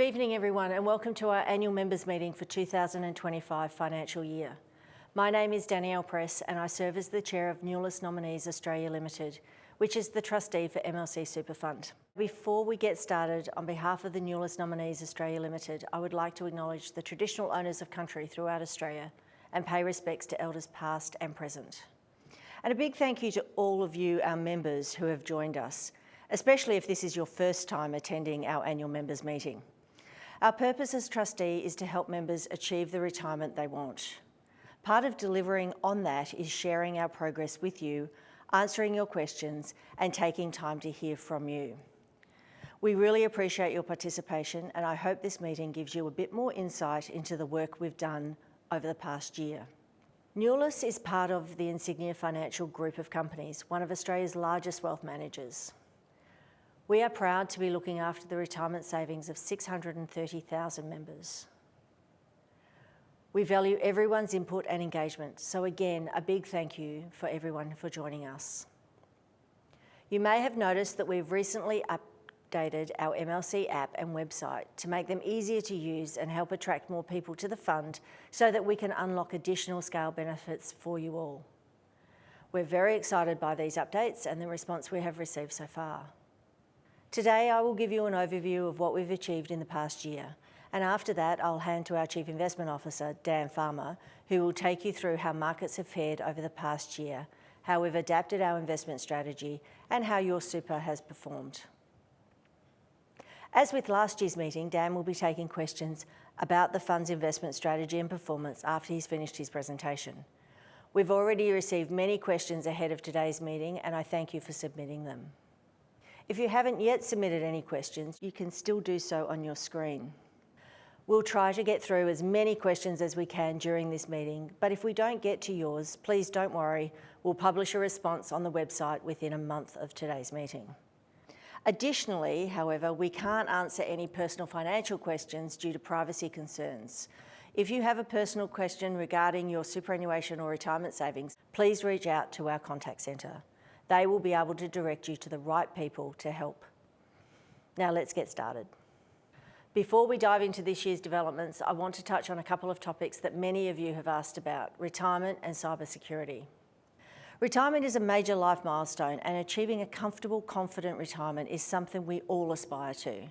evening everyone and welcome to our annual members meeting for 2025 financial year. My name is Danielle Press and I serve as the Chair of NULIS Nominees Australia Ltd, which is the trustee for MLC Super Fund. Before we get started, on behalf of the NULIS Nominees Australia Ltd, I would like to acknowledge the traditional owners of country throughout Australia and pay respects to elders past and present. And a big thank you to all of you, our members who have joined us, especially if this is your first time attending our annual members meeting. Our purpose as trustee is to help members achieve the retirement they want. Part of delivering on that is sharing our progress with you, answering your questions and taking time to hear from you. We really appreciate your participation and I hope this meeting gives you a bit more insight into the work we've done over the past year. NULIS is part of the Insignia Financial Group of companies, one of Australia's largest wealth managers. We are proud to be looking after the retirement savings of 630,000 members. We value everyone's input and engagement, so again, a big thank you for everyone for joining us. You may have noticed that we've recently updated our MLC app and website to make them easier to use and help attract more people to the fund so that we can unlock additional scale benefits for you all. We're very excited by these updates and the response we have received so far. Today, I will give you an overview of what we've achieved in the past year, and after that, I'll hand to our Chief Investment Officer, Dan Farmer, who will take you through how markets have fared over the past year, how we've adapted our investment strategy, and how your super has performed. As with last year's meeting, Dan will be taking questions about the fund's investment strategy and performance after he's finished his presentation. We've already received many questions ahead of today's meeting, and I thank you for submitting them. If you haven't yet submitted any questions, you can still do so on your screen. We'll try to get through as many questions as we can during this meeting, but if we don't get to yours, please don't worry, we'll publish a response on the website within a month of today's meeting. Additionally, however, we can't answer any personal financial questions due to privacy concerns. If you have a personal question regarding your superannuation or retirement savings, please reach out to our contact centre. They will be able to direct you to the right people to help. Now let's get started. Before we dive into this year's developments, I want to touch on a couple of topics that many of you have asked about: retirement and cybersecurity. Retirement is a major life milestone and achieving a comfortable, confident retirement is something we all aspire to.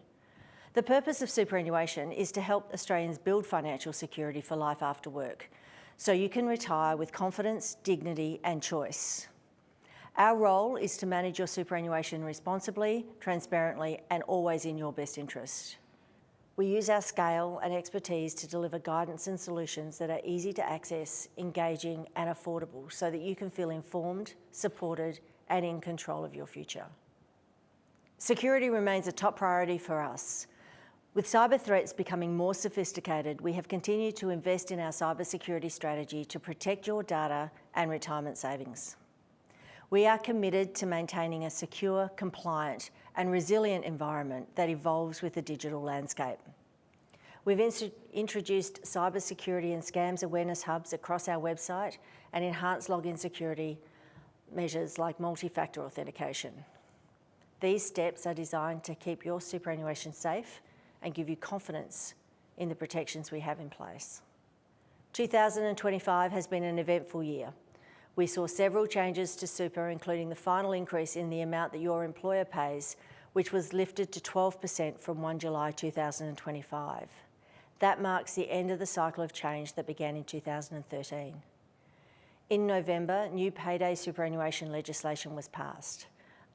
The purpose of superannuation is to help Australians build financial security for life after work, so you can retire with confidence, dignity and choice. Our role is to manage your superannuation responsibly, transparently, and always in your best interest. We use our scale and expertise to deliver guidance and solutions that are easy to access, engaging, and affordable so that you can feel informed, supported, and in control of your future. Security remains a top priority for us. With cyber threats becoming more sophisticated, we have continued to invest in our cybersecurity strategy to protect your data and retirement savings. We are committed to maintaining a secure, compliant and resilient environment that evolves with the digital landscape. We've introduced cybersecurity and scams awareness hubs across our website and enhanced login security measures like multi-factor authentication. These steps are designed to keep your superannuation safe and give you confidence in the protections we have in place. 2025 has been an eventful year. We saw several changes to super, including the final increase in the amount that your employer pays, which was lifted to 12% from 1 July 2025. That marks the end of the cycle of change that began in 2013. In November, new payday superannuation legislation was passed.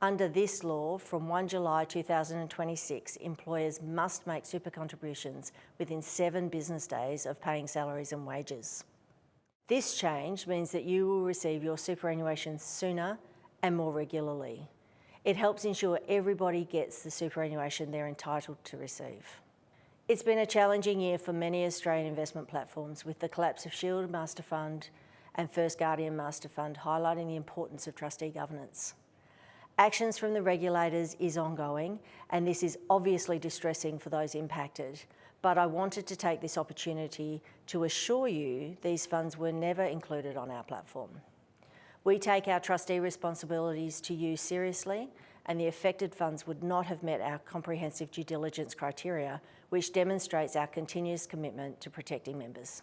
Under this law, from 1 July 2026, employers must make super contributions within 7 business days of paying salaries and wages. This change means that you will receive your superannuation sooner and more regularly. It helps ensure everybody gets the superannuation they're entitled to receive. It's been a challenging year for many Australian investment platforms, with the collapse of Shield Master Fund and First Guardian Master Fund highlighting the importance of trustee governance. Actions from the regulators is ongoing, and this is obviously distressing for those impacted. But I wanted to take this opportunity to assure you these funds were never included on our platform. We take our trustee responsibilities to you seriously and the affected funds would not have met our comprehensive due diligence criteria, which demonstrates our continuous commitment to protecting members.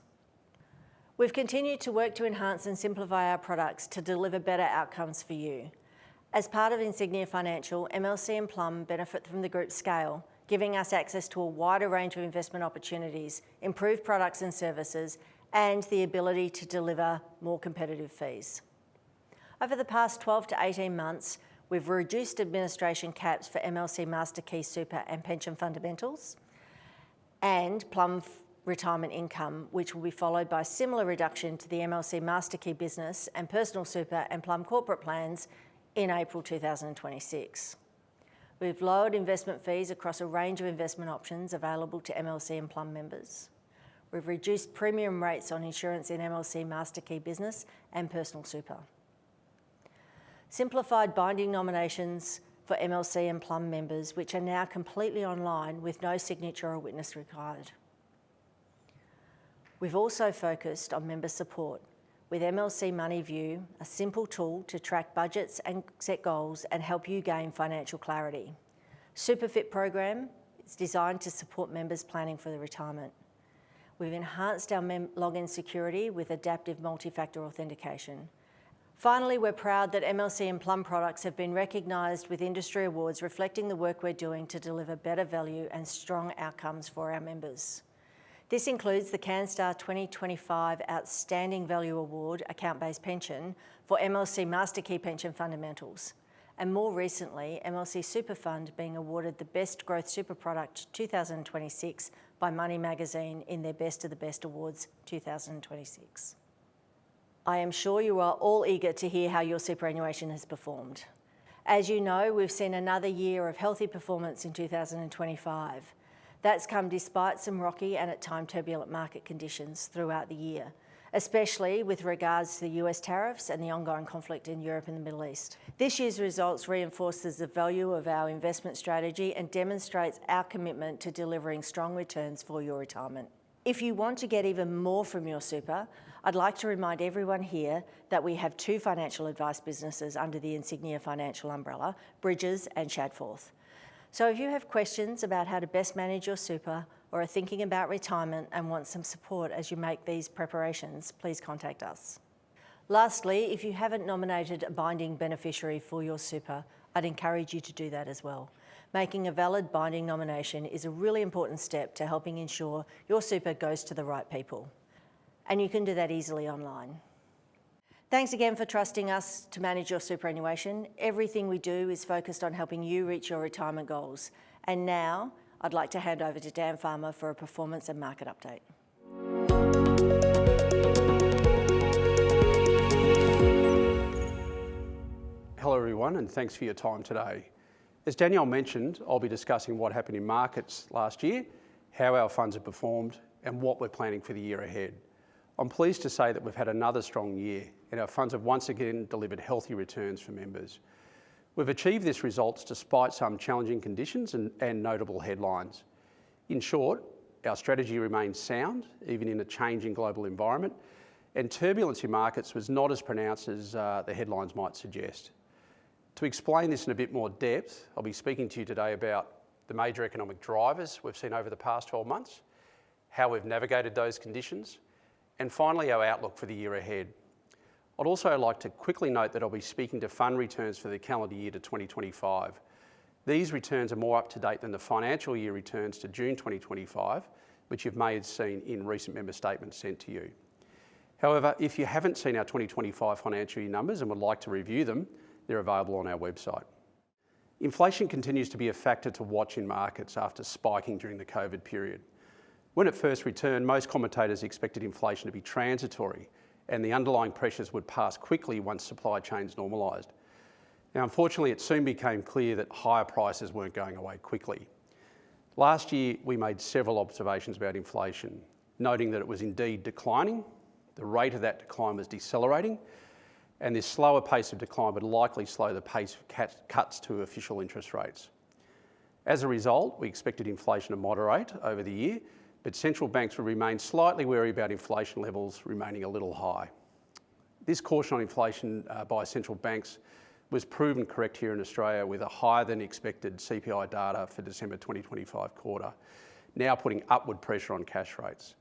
We've continued to work to enhance and simplify our products to deliver better outcomes for you. As part of Insignia Financial, MLC and Plum benefit from the group's scale, giving us access to a wider range of investment opportunities, improved products and services, and the ability to deliver more competitive fees. Over the past 12 to 18 months, we've reduced administration caps for MLC Master Key Super and Pension Fundamentals and Plum Retirement Income, which will be followed by a similar reduction to the MLC Master Key Business and Personal Super and Plum Corporate Plans in April 2026. We've lowered investment fees across a range of investment options available to MLC and Plum members. We've reduced premium rates on insurance in MLC Master Key Business and Personal Super. Simplified binding nominations for MLC and Plum members, which are now completely online with no signature or witness required. We've also focused on member support with MLC Money View, a simple tool to track budgets and set goals and help you gain financial clarity. SuperFit program is designed to support members planning for their retirement. We've enhanced our login security with adaptive multi-factor authentication. Finally, we're proud that MLC and Plum products have been recognised with industry awards reflecting the work we're doing to deliver better value and strong outcomes for our members. This includes the CanStar 2025 Outstanding Value Award Account-Based Pension for MLC Master Key Pension Fundamentals, and more recently, MLC Super Fund being awarded the Best Growth Super Product 2026 by Money Magazine in their Best of the Best Awards 2026. I am sure you are all eager to hear how your superannuation has performed. As you know, we've seen another year of healthy performance in 2025. That's come despite some rocky and at times turbulent market conditions throughout the year, especially with regards to the US tariffs and the ongoing conflict in Europe and the Middle East. This year's results reinforces the value of our investment strategy and demonstrates our commitment to delivering strong returns for your retirement. If you want to get even more from your super, I'd like to remind everyone here that we have two financial advice businesses under the Insignia Financial umbrella, Bridges and Shadforth. So if you have questions about how to best manage your super or are thinking about retirement and want some support as you make these preparations, please contact us. Lastly, if you haven't nominated a binding beneficiary for your super, I'd encourage you to do that as well. Making a valid binding nomination is a really important step to helping ensure your super goes to the right people. And you can do that easily online. Thanks again for trusting us to manage your superannuation. Everything we do is focused on helping you reach your retirement goals. And now, I'd like to hand over to Dan Farmer for a performance and market update. Hello everyone, and thanks for your time today. As Danielle mentioned, I'll be discussing what happened in markets last year, how our funds have performed, and what we're planning for the year ahead. I'm pleased to say that we've had another strong year, and our funds have once again delivered healthy returns for members. We've achieved this results despite some challenging conditions and notable headlines. In short, our strategy remains sound, even in a changing global environment, and turbulence in markets was not as pronounced as the headlines might suggest. To explain this in a bit more depth, I'll be speaking to you today about the major economic drivers we've seen over the past 12 months, how we've navigated those conditions, and finally our outlook for the year ahead. I'd also like to quickly note that I'll be speaking to fund returns for the calendar year to 2025. These returns are more up to date than the financial year returns to June 2025, which you may have seen in recent member statements sent to you. However, if you haven't seen our 2025 financial year numbers and would like to review them, they're available on our website. Inflation continues to be a factor to watch in markets after spiking during the COVID period. When it first returned, most commentators expected inflation to be transitory and the underlying pressures would pass quickly once supply chains normalised. Now, unfortunately, it soon became clear that higher prices weren't going away quickly. Last year, we made several observations about inflation, noting that it was indeed declining, the rate of that decline was decelerating, and this slower pace of decline would likely slow the pace of cuts to official interest rates. As a result, we expected inflation to moderate over the year, but central banks will remain slightly wary about inflation levels remaining a little high. This caution on inflation by central banks was proven correct here in Australia with a higher than expected CPI data for December 2025 quarter, now putting upward pressure on cash rates.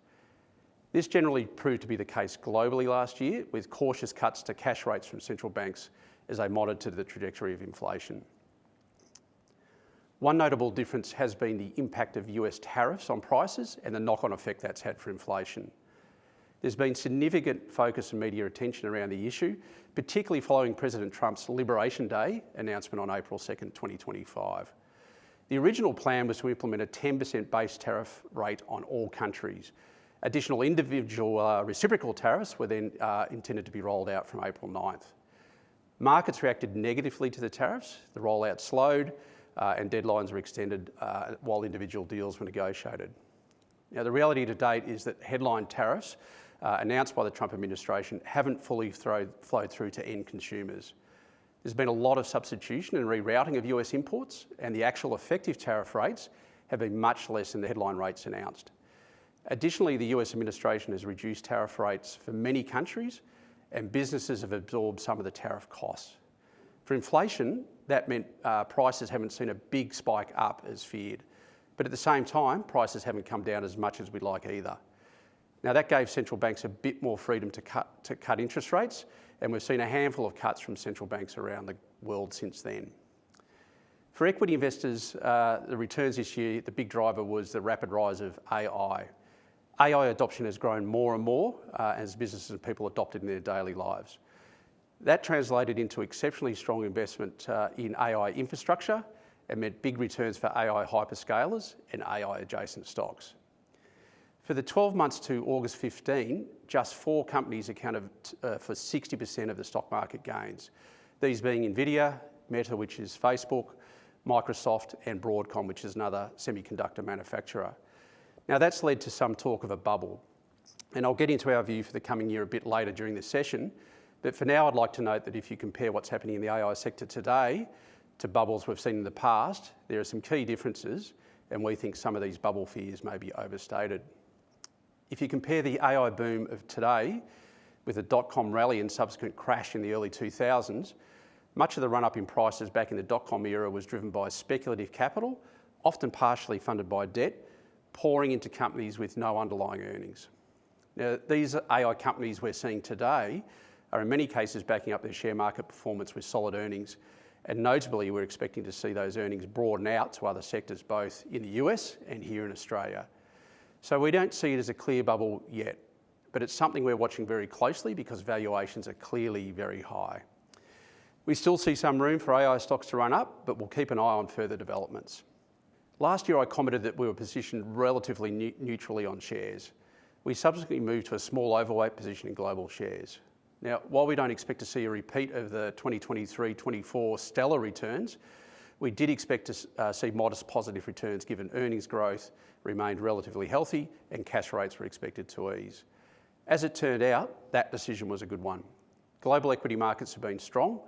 This generally proved to be the case globally last year, with cautious cuts to cash rates from central banks as they monitored the trajectory of inflation. One notable difference has been the impact of US tariffs on prices and the knock-on effect that's had for inflation. There's been significant focus and media attention around the issue, particularly following President Trump's Liberation Day announcement on April 2nd, 2025. The original plan was to implement a 10% base tariff rate on all countries. Additional individual reciprocal tariffs were then intended to be rolled out from April 9th. Markets reacted negatively to the tariffs. The rollout slowed and deadlines were extended while individual deals were negotiated. Now, the reality to date is that headline tariffs announced by the Trump administration haven't fully flowed through to end consumers. There's been a lot of substitution and rerouting of US imports, and the actual effective tariff rates have been much less than the headline rates announced. Additionally, the US administration has reduced tariff rates for many countries, and businesses have absorbed some of the tariff costs. For inflation, that meant prices haven't seen a big spike up as feared. But at the same time, prices haven't come down as much as we'd like either. Now, that gave central banks a bit more freedom to cut interest rates, and we've seen a handful of cuts from central banks around the world since then. For equity investors, the returns this year, the big driver was the rapid rise of AI. AI adoption has grown more and more as businesses and people adopt it in their daily lives. That translated into exceptionally strong investment in AI infrastructure and meant big returns for AI hyperscalers and AI adjacent stocks. For the 12 months to August 15, just 4 companies accounted for 60% of the stock market gains, these being Nvidia, Meta, which is Facebook, Microsoft, and Broadcom, which is another semiconductor manufacturer. Now, that's led to some talk of a bubble, and I'll get into our view for the coming year a bit later during this session, but for now I'd like to note that if you compare what's happening in the AI sector today to bubbles we've seen in the past, there are some key differences, and we think some of these bubble fears may be overstated. If you compare the AI boom of today with the dot-com rally and subsequent crash in the early 2000s, much of the run-up in prices back in the dot-com era was driven by speculative capital, often partially funded by debt, pouring into companies with no underlying earnings. Now, these AI companies we're seeing today are in many cases backing up their share market performance with solid earnings, and notably we're expecting to see those earnings broaden out to other sectors both in the US and here in Australia. So we don't see it as a clear bubble yet, but it's something we're watching very closely because valuations are clearly very high. We still see some room for AI stocks to run up, but we'll keep an eye on further developments. Last year I commented that we were positioned relatively neutrally on shares. We subsequently moved to a small overweight position in global shares. Now, while we don't expect to see a repeat of the 2023-24 stellar returns, we did expect to see modest positive returns given earnings growth remained relatively healthy and cash rates were expected to ease. As it turned out, that decision was a good one. Global equity markets have been strong,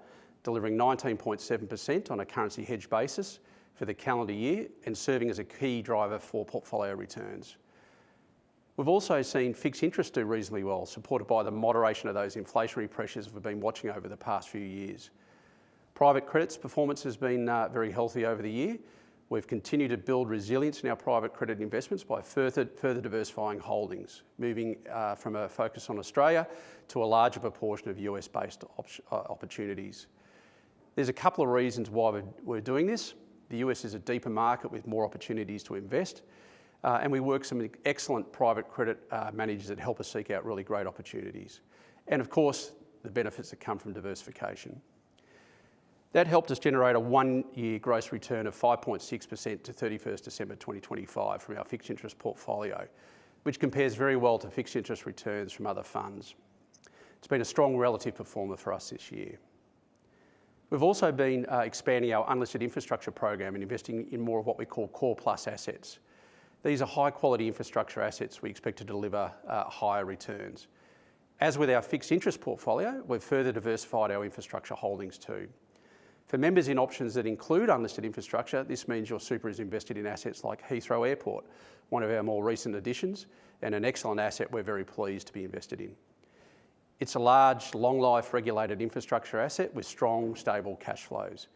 delivering 19.7% on a currency hedge basis for the calendar year and serving as a key driver for portfolio returns. We've also seen fixed interest do reasonably well, supported by the moderation of those inflationary pressures we've been watching over the past few years. Private credit's performance has been very healthy over the year. We've continued to build resilience in our private credit investments by further diversifying holdings, moving from a focus on Australia to a larger proportion of US-based opportunities. There's a couple of reasons why we're doing this. The US is a deeper market with more opportunities to invest, and we work with some excellent private credit managers that help us seek out really great opportunities. And of course, the benefits that come from diversification. That helped us generate a 1-year gross return of 5.6% to 31st December 2025 from our fixed interest portfolio, which compares very well to fixed interest returns from other funds. It's been a strong relative performer for us this year. We've also been expanding our unlisted infrastructure program and investing in more of what we call core plus assets. These are high quality infrastructure assets we expect to deliver higher returns. As with our fixed interest portfolio, we've further diversified our infrastructure holdings too. For members in options that include unlisted infrastructure, this means your super is invested in assets like Heathrow Airport, one of our more recent additions, and an excellent asset we're very pleased to be invested in. It's a large, long-life regulated infrastructure asset with strong, stable cash flows.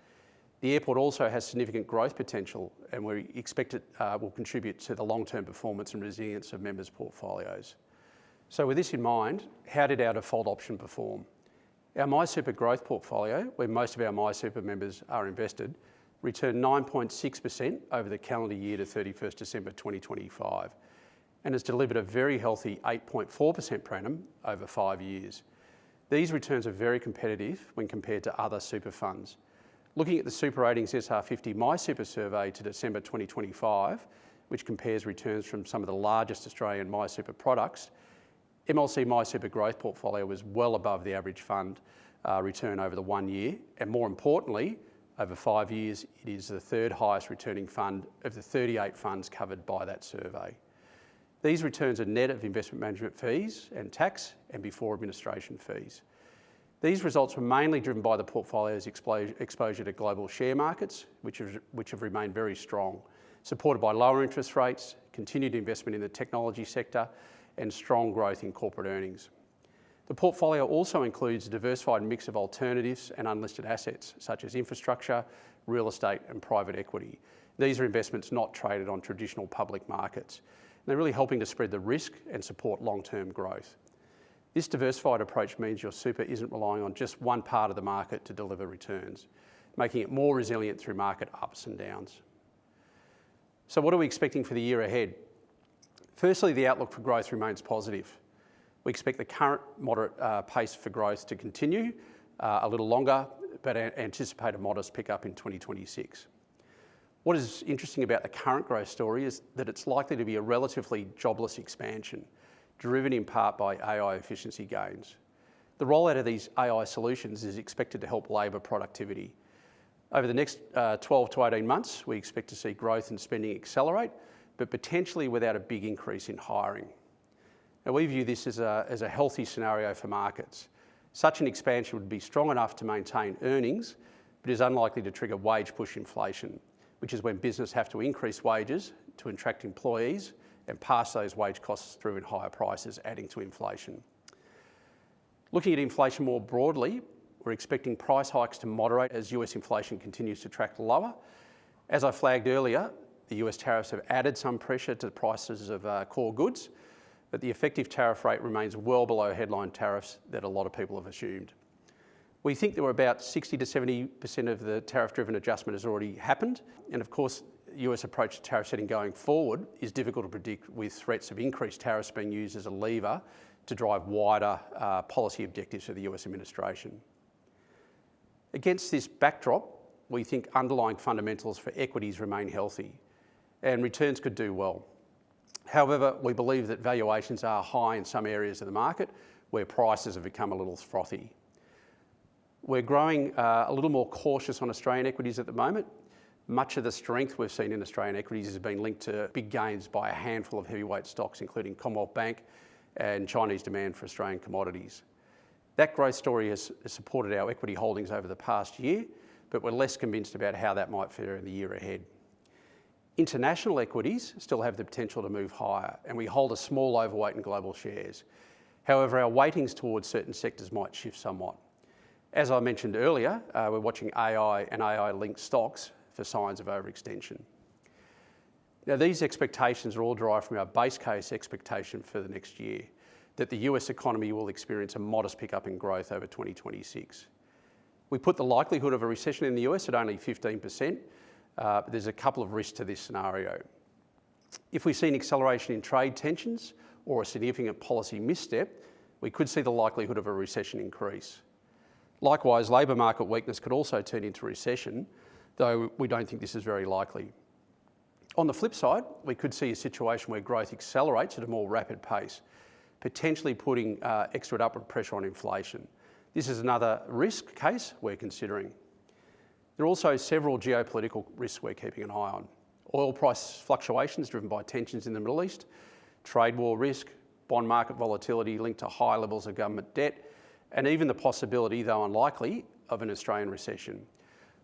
The airport also has significant growth potential, and we expect it will contribute to the long-term performance and resilience of members' portfolios. So with this in mind, how did our default option perform? Our MySuper growth portfolio, where most of our MySuper members are invested, returned 9.6% over the calendar year to 31st December 2025, and has delivered a very healthy 8.4% per annum over 5 years. These returns are very competitive when compared to other super funds. Looking at the Super Ratings SR50 MySuper survey to December 2025, which compares returns from some of the largest Australian MySuper products, MLC MySuper growth portfolio was well above the average fund return over the 1 year, and more importantly, over 5 years, it is the third highest returning fund of the 38 funds covered by that survey. These returns are net of investment management fees and tax, and before administration fees. These results were mainly driven by the portfolio's exposure to global share markets, which have remained very strong, supported by lower interest rates, continued investment in the technology sector, and strong growth in corporate earnings. The portfolio also includes a diversified mix of alternatives and unlisted assets, such as infrastructure, real estate, and private equity. These are investments not traded on traditional public markets. And they're really helping to spread the risk and support long-term growth. This diversified approach means your super isn't relying on just one part of the market to deliver returns, making it more resilient through market ups and downs. So what are we expecting for the year ahead? Firstly, the outlook for growth remains positive. We expect the current moderate pace for growth to continue a little longer, but anticipate a modest pickup in 2026. What is interesting about the current growth story is that it's likely to be a relatively jobless expansion, driven in part by AI efficiency gains. The rollout of these AI solutions is expected to help labour productivity. Over the next 12 to 18 months, we expect to see growth and spending accelerate, but potentially without a big increase in hiring. Now, we view this as a healthy scenario for markets. Such an expansion would be strong enough to maintain earnings, but is unlikely to trigger wage push inflation, which is when business have to increase wages to attract employees and pass those wage costs through in higher prices, adding to inflation. Looking at inflation more broadly, we're expecting price hikes to moderate as US inflation continues to track lower. As I flagged earlier, the US tariffs have added some pressure to the prices of core goods, but the effective tariff rate remains well below headline tariffs that a lot of people have assumed. We think that about 60 to 70% of the tariff-driven adjustment has already happened, and of course, the US approach to tariff setting going forward is difficult to predict, with threats of increased tariffs being used as a lever to drive wider policy objectives for the US administration. Against this backdrop, we think underlying fundamentals for equities remain healthy and returns could do well. However, we believe that valuations are high in some areas of the market where prices have become a little frothy. We're growing a little more cautious on Australian equities at the moment. Much of the strength we've seen in Australian equities has been linked to big gains by a handful of heavyweight stocks, including Commonwealth Bank and Chinese demand for Australian commodities. That growth story has supported our equity holdings over the past year, but we're less convinced about how that might fare in the year ahead. International equities still have the potential to move higher, and we hold a small overweight in global shares. However, our weightings towards certain sectors might shift somewhat. As I mentioned earlier, we're watching AI and AI-linked stocks for signs of overextension. Now, these expectations are all derived from our base case expectation for the next year, that the US economy will experience a modest pickup in growth over 2026. We put the likelihood of a recession in the US at only 15%, but there's a couple of risks to this scenario. If we see an acceleration in trade tensions or a significant policy misstep, we could see the likelihood of a recession increase. Likewise, labour market weakness could also turn into recession, though we don't think this is very likely. On the flip side, we could see a situation where growth accelerates at a more rapid pace, potentially putting extra upward pressure on inflation. This is another risk case we're considering. There are also several geopolitical risks we're keeping an eye on. Oil price fluctuations driven by tensions in the Middle East, trade war risk, bond market volatility linked to high levels of government debt, and even the possibility, though unlikely, of an Australian recession.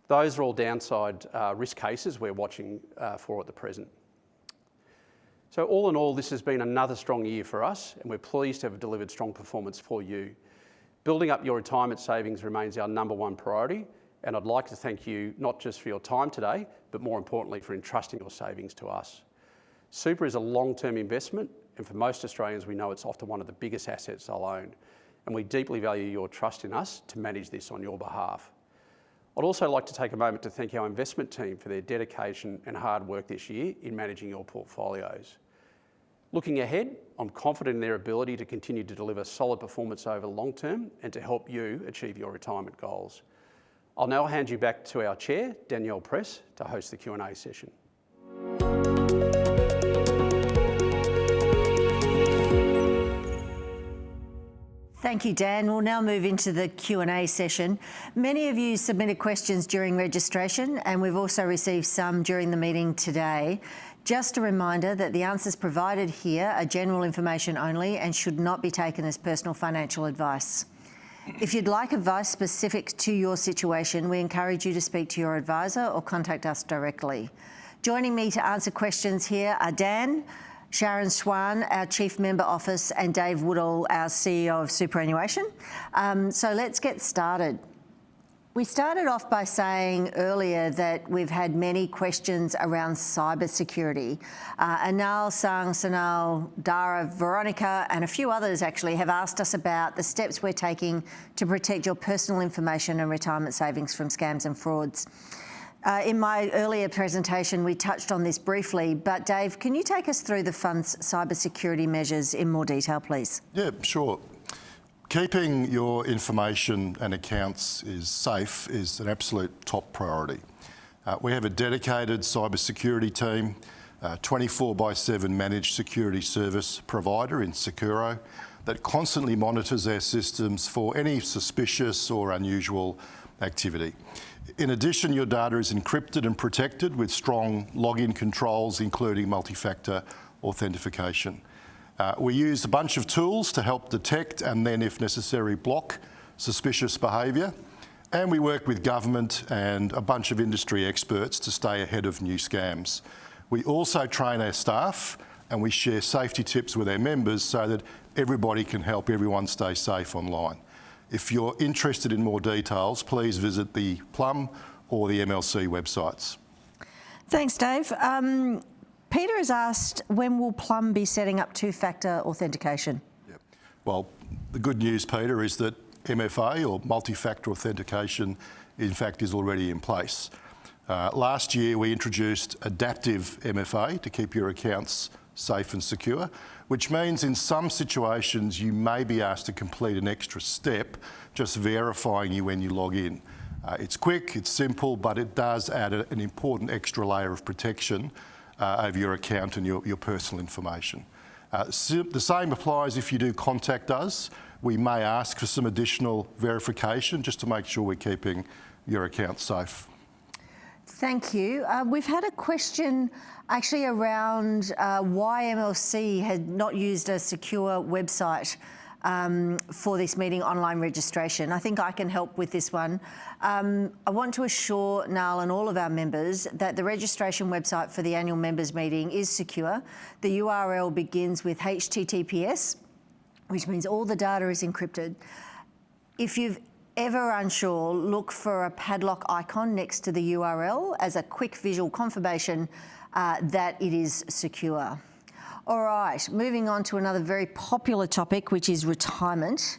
Those are all downside risk cases we're watching for at the present. So all in all, this has been another strong year for us, and we're pleased to have delivered strong performance for you. Building up your retirement savings remains our #1 priority, and I'd like to thank you not just for your time today, but more importantly for entrusting your savings to us. Super is a long-term investment, and for most Australians we know it's often one of the biggest assets they'll own, and we deeply value your trust in us to manage this on your behalf. I'd also like to take a moment to thank our investment team for their dedication and hard work this year in managing your portfolios. Looking ahead, I'm confident in their ability to continue to deliver solid performance over the long term and to help you achieve your retirement goals. I'll now hand you back to our chair, Danielle Press, to host the Q&A session. Thank you, Dan. We'll now move into the Q&A session. Many of you submitted questions during registration, and we've also received some during the meeting today. Just a reminder that the answers provided here are general information only and should not be taken as personal financial advice. If you'd like advice specific to your situation, we encourage you to speak to your advisor or contact us directly. Joining me to answer questions here are Dan, Sharon Swan, our Chief Member Office, and Dave Woodall, our CEO of Superannuation. So let's get started. We started off by saying earlier that we've had many questions around cybersecurity. Anal, Sang, Sanal, Dara, Veronica, and a few others actually have asked us about the steps we're taking to protect your personal information and retirement savings from scams and frauds. In my earlier presentation, we touched on this briefly, but Dave, can you take us through the fund's cybersecurity measures in more detail, please? Yeah, sure. Keeping your information and accounts safe is an absolute top priority. We have a dedicated cybersecurity team, 24/7 managed security service provider in Securo that constantly monitors our systems for any suspicious or unusual activity. In addition, your data is encrypted and protected with strong login controls, including multi-factor authentication. We use a bunch of tools to help detect and then, if necessary, block suspicious behaviour. And we work with government and a bunch of industry experts to stay ahead of new scams. We also train our staff and we share safety tips with our members so that everybody can help everyone stay safe online. If you're interested in more details, please visit the Plum or the MLC websites. Thanks, Dave. Peter has asked, when will Plum be setting up two-factor authentication? Yep. Well, the good news, Peter, is that MFA, or multi-factor authentication, in fact is already in place. Last year we introduced adaptive MFA to keep your accounts safe and secure, which means in some situations you may be asked to complete an extra step just verifying you when you log in. It's quick, it's simple, but it does add an important extra layer of protection over your account and your personal information. The same applies if you do contact us. We may ask for some additional verification just to make sure we're keeping your account safe. Thank you. We've had a question actually around why MLC had not used a secure website for this meeting online registration. I think I can help with this one. I want to assure Niall and all of our members that the registration website for the annual members meeting is secure. The URL begins with HTTPS, which means all the data is encrypted. If you've ever unsure, look for a padlock icon next to the URL as a quick visual confirmation that it is secure. All right, moving on to another very popular topic, which is retirement.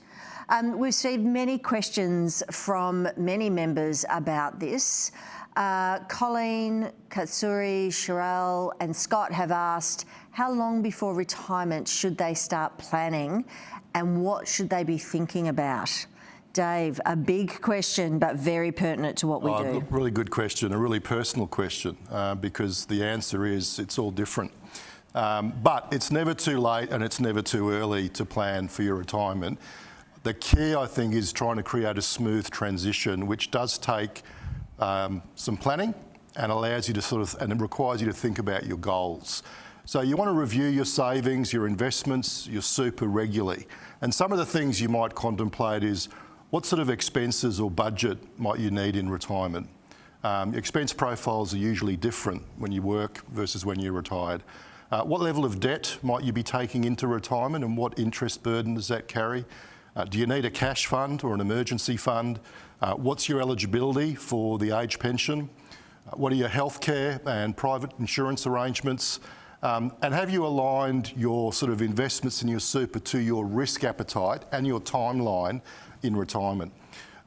We've received many questions from many members about this. Colleen, Katsuri, Sherelle and Scott have asked, how long before retirement should they start planning and what should they be thinking about? Dave, a big question, but very pertinent to what we do. Really good question, a really personal question, because the answer is it's all different. But it's never too late and it's never too early to plan for your retirement. The key, I think, is trying to create a smooth transition, which does take some planning and allows you to and it requires you to think about your goals. So you want to review your savings, your investments, your super regularly. And some of the things you might contemplate is what sort of expenses or budget might you need in retirement? Expense profiles are usually different when you work versus when you're retired. What level of debt might you be taking into retirement and what interest burden does that carry? Do you need a cash fund or an emergency fund? What's your eligibility for the age pension? What are your healthcare and private insurance arrangements? And have you aligned your sort of investments in your super to your risk appetite and your timeline in retirement?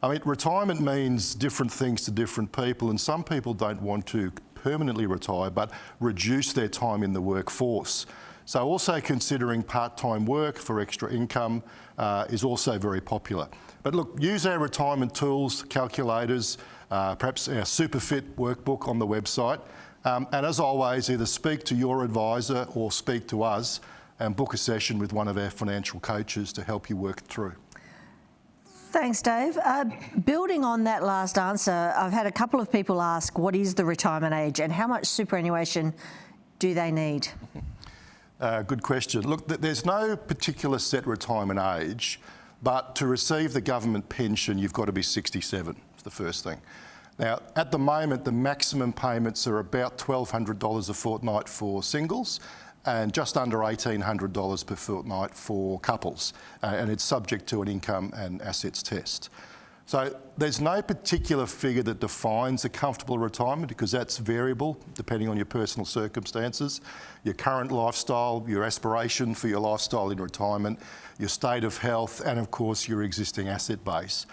I mean, retirement means different things to different people, and some people don't want to permanently retire but reduce their time in the workforce. So also considering part-time work for extra income is also very popular. But look, use our retirement tools, calculators, perhaps our SuperFit workbook on the website. And as always, either speak to your advisor or speak to us and book a session with one of our financial coaches to help you work through. Thanks, Dave. Building on that last answer, I've had a couple of people ask, what is the retirement age and how much superannuation do they need? Good question. Look, there's no particular set retirement age, but to receive the government pension, you've got to be 67, is the first thing. Now, at the moment, the maximum payments are about $1,200 a fortnight for singles and just under $1,800 per fortnight for couples, and it's subject to an income and assets test. So there's no particular figure that defines a comfortable retirement because that's variable depending on your personal circumstances, your current lifestyle, your aspiration for your lifestyle in retirement, your state of health, and of course your existing asset base.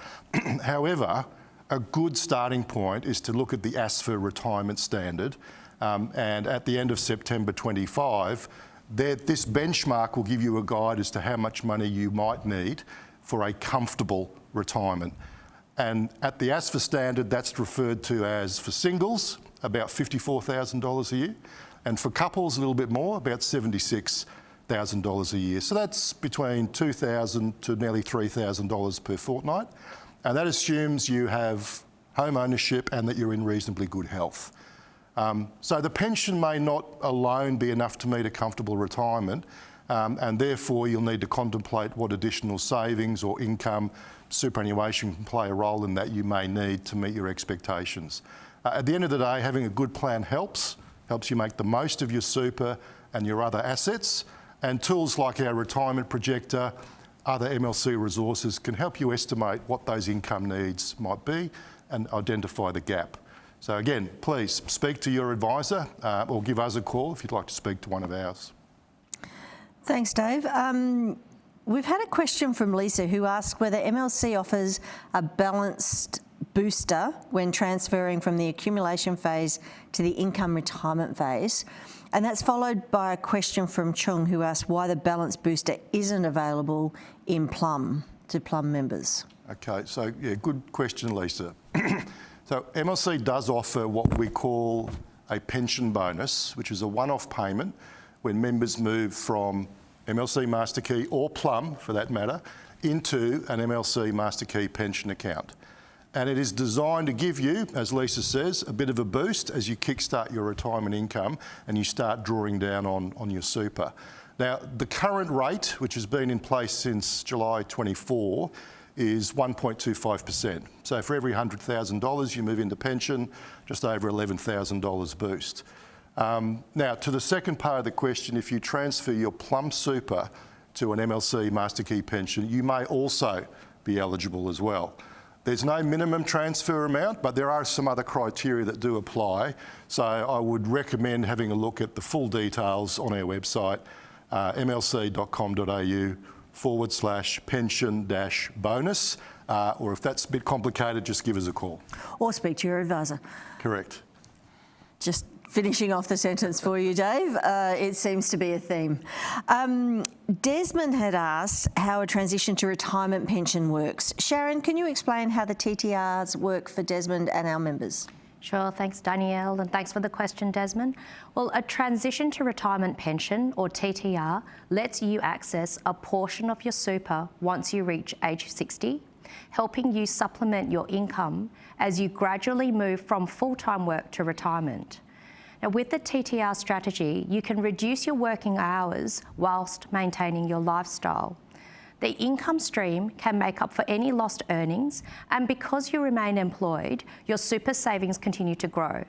However, a good starting point is to look at the AFSL retirement standard, and at the end of September 25, this benchmark will give you a guide as to how much money you might need for a comfortable retirement. And at the AFSL standard, that's referred to as, for singles, about $54,000 a year, and for couples, a little bit more, about $76,000 a year. So that's between $2,000 to nearly $3,000 per fortnight, and that assumes you have home ownership and that you're in reasonably good health. So the pension may not alone be enough to meet a comfortable retirement, and therefore you'll need to contemplate what additional savings or income superannuation can play a role in that you may need to meet your expectations. At the end of the day, having a good plan helps you make the most of your super and your other assets, and tools like our retirement projector, other MLC resources can help you estimate what those income needs might be and identify the gap. So again, please speak to your advisor or give us a call if you'd like to speak to one of ours. Thanks, Dave. We've had a question from Lisa who asks whether MLC offers a balanced booster when transferring from the accumulation phase to the income retirement phase. And that's followed by a question from Chung who asks why the balanced booster isn't available in Plum to Plum members. Okay, so yeah, good question, Lisa. So MLC does offer what we call a pension bonus, which is a one-off payment when members move from MLC MasterKey or Plum, for that matter, into an MLC MasterKey pension account. And it is designed to give you, as Lisa says, a bit of a boost as you kickstart your retirement income and you start drawing down on your super. Now, the current rate, which has been in place since July 24, is 1.25%. So for every $100,000 you move into pension, just over $11,000 boost. Now, to the second part of the question, if you transfer your Plum super to an MLC MasterKey pension, you may also be eligible as well. There's no minimum transfer amount, but there are some other criteria that do apply. So I would recommend having a look at the full details on our website, mlc.com.au/pension-bonus, or if that's a bit complicated, just give us a call. Or speak to your advisor. Correct. Just finishing off the sentence for you, Dave, it seems to be a theme. Desmond had asked how a transition to retirement pension works. Sharon, can you explain how the TTRs work for Desmond and our members? Sure, thanks Danielle, and thanks for the question, Desmond. Well, a transition to retirement pension, or TTR, lets you access a portion of your super once you reach age 60, helping you supplement your income as you gradually move from full-time work to retirement. Now, with the TTR strategy, you can reduce your working hours whilst maintaining your lifestyle. The income stream can make up for any lost earnings, and because you remain employed, your super savings continue to grow.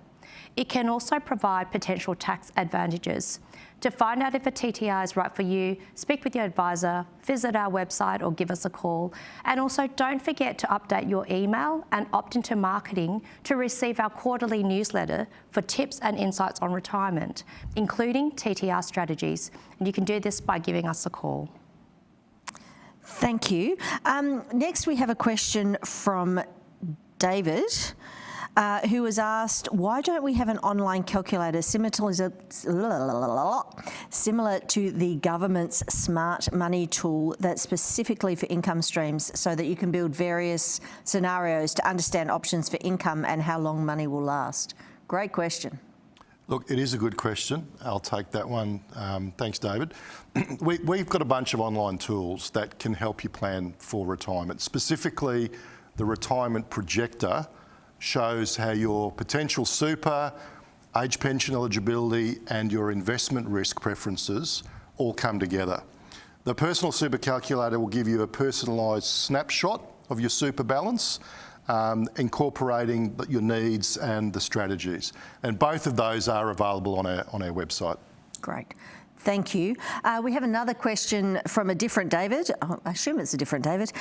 It can also provide potential tax advantages. To find out if a TTR is right for you, speak with your advisor, visit our website or give us a call. And also don't forget to update your email and opt into marketing to receive our quarterly newsletter for tips and insights on retirement, including TTR strategies. And you can do this by giving us a call. Thank you. Next we have a question from David, who was asked, why don't we have an online calculator similar to the government's smart money tool that's specifically for income streams so that you can build various scenarios to understand options for income and how long money will last? Great question. Look, it is a good question. I'll take that one. Thanks, David. We've got a bunch of online tools that can help you plan for retirement. Specifically, the retirement projector shows how your potential super, age pension eligibility and your investment risk preferences all come together. The personal super calculator will give you a personalised snapshot of your super balance, incorporating your needs and the strategies. And both of those are available on our website. Great. Thank you. We have another question from a different David, I assume it's a different David,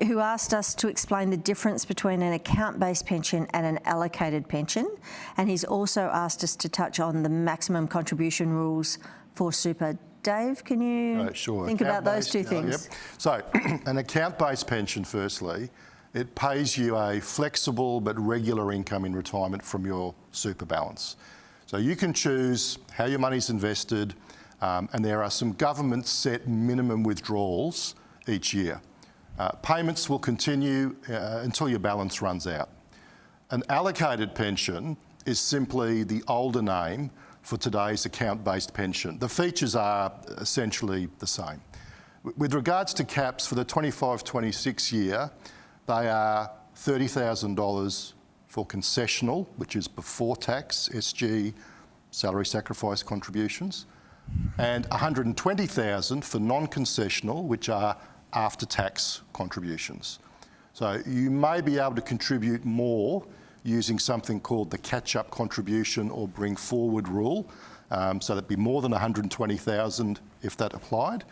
who asked us to explain the difference between an account-based pension and an allocated pension. And he's also asked us to touch on the maximum contribution rules for super. Dave, can you think about those two things? Yep. So an account-based pension, firstly, it pays you a flexible but regular income in retirement from your super balance. So you can choose how your money's invested, and there are some government set minimum withdrawals each year. Payments will continue until your balance runs out. An allocated pension is simply the older name for today's account-based pension. The features are essentially the same. With regards to caps for the 25-26 year, they are $30,000 for concessional, which is before tax, SG, salary sacrifice contributions, and $120,000 for non-concessional, which are after-tax contributions. So you may be able to contribute more using something called the catch-up contribution or bring forward rule, so that'd be more than $120,000 if that applied.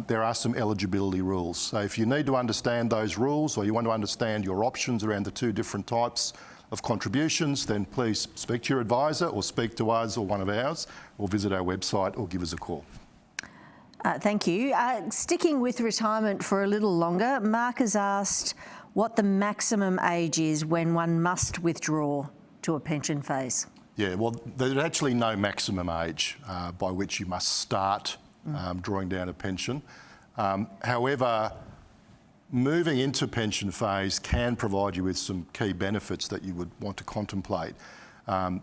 There are some eligibility rules. So if you need to understand those rules or you want to understand your options around the two different types of contributions, then please speak to your advisor or speak to us or one of ours, or visit our website or give us a call. Thank you. Sticking with retirement for a little longer, Mark has asked what the maximum age is when one must withdraw to a pension phase. Yeah, well, there's actually no maximum age by which you must start drawing down a pension. However, moving into pension phase can provide you with some key benefits that you would want to contemplate.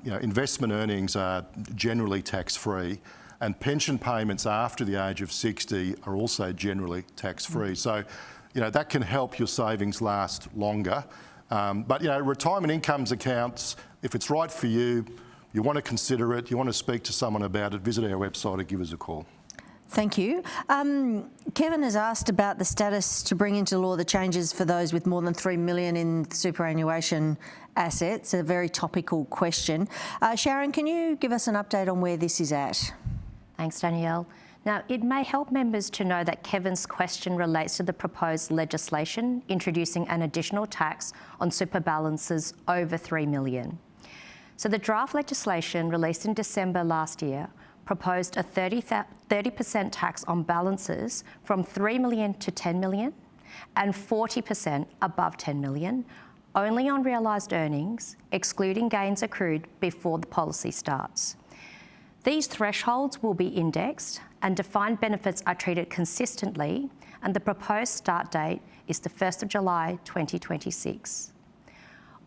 Investment earnings are generally tax-free, and pension payments after the age of 60 are also generally tax-free. So, that can help your savings last longer. But retirement incomes accounts, if it's right for you, you want to consider it, you want to speak to someone about it, visit our website or give us a call. Thank you. Kevin has asked about the status to bring into law the changes for those with more than $3 million in superannuation assets, a very topical question. Sharon, can you give us an update on where this is at? Thanks, Danielle. Now, it may help members to know that Kevin's question relates to the proposed legislation introducing an additional tax on super balances over $3 million. So the draft legislation released in December last year proposed a 30% tax on balances from $3 million to $10 million and 40% above $10 million, only on realised earnings, excluding gains accrued before the policy starts. These thresholds will be indexed and defined benefits are treated consistently, and the proposed start date is the 1st of July 2026.